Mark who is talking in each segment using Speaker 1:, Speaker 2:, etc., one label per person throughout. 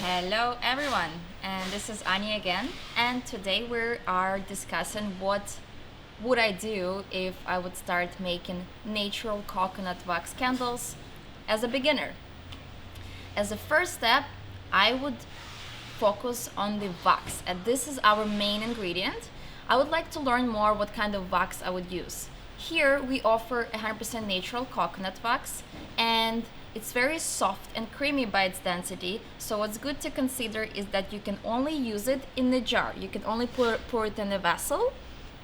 Speaker 1: Hello everyone, and this is Anya again, and today we are discussing what would I do if I would start making natural coconut wax candles as a beginner. As a first step, I would focus on the wax, and this is our main ingredient. I would like to learn more what kind of wax I would use. Here we offer 100% natural coconut wax, and it's very soft and creamy by its density, so what's good to consider is that you can only use it in the jar. You can only pour it in a vessel,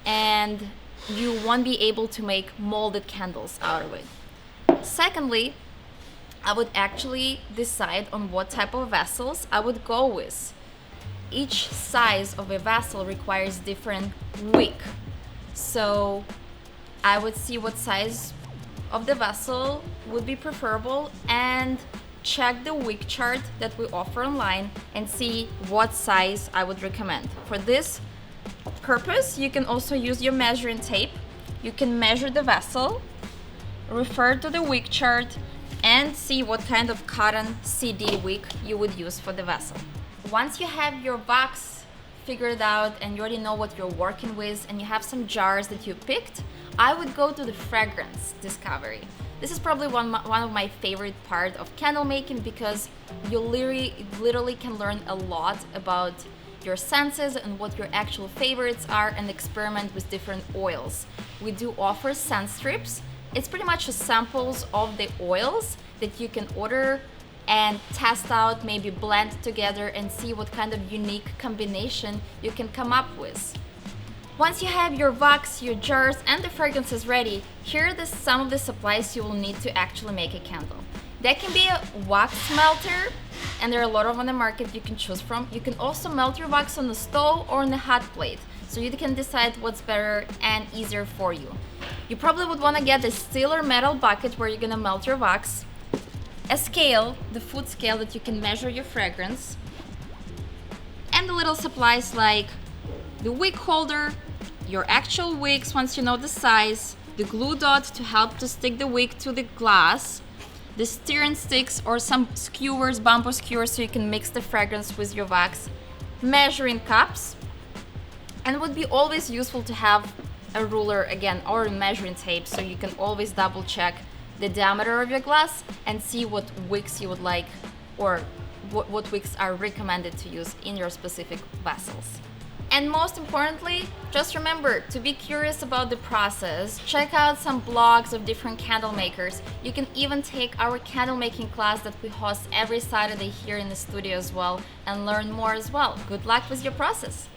Speaker 1: and you won't be able to make molded candles out of it. Secondly, I would actually decide on what type of vessels I would go with. Each size of a vessel requires different wick. So I would see what size of the vessel would be preferable and check the wick chart that we offer online and see what size I would recommend. For this purpose, you can also use your measuring tape. You can measure the vessel, refer to the wick chart, and see what kind of cotton CD wick you would use for the vessel. Once you have your wax figured out and you already know what you're working with and you have some jars that you picked, I would go to the fragrance discovery. This is probably one of my favorite part of candle making because you literally can learn a lot about your senses and what your actual favorites are and experiment with different oils. We do offer scent strips. It's pretty much samples of the oils that you can order and test out, maybe blend together and see what kind of unique combination you can come up with. Once you have your wax, your jars, and the fragrances ready, here are some of the supplies you will need to actually make a candle. That can be a wax melter, and there are a lot of on the market you can choose from. You can also melt your wax on the stove or on a hot plate, so you can decide what's better and easier for you. You probably would want to get a steel or metal bucket where you're gonna melt your wax, a scale, the food scale that you can measure your fragrance, and the little supplies like the wick holder, your actual wicks once you know the size, the glue dot to help to stick the wick to the glass, the stirring sticks or some skewers, bamboo skewers so you can mix the fragrance with your wax, measuring cups, and it would be always useful to have a ruler again or a measuring tape so you can always double check the diameter of your glass and see what wicks you would like or what wicks are recommended to use in your specific vessels. And most importantly, just remember to be curious about the process. Check out some blogs of different candle makers. You can even take our candle making class that we host every Saturday here in the studio as well and learn more as well. Good luck with your process.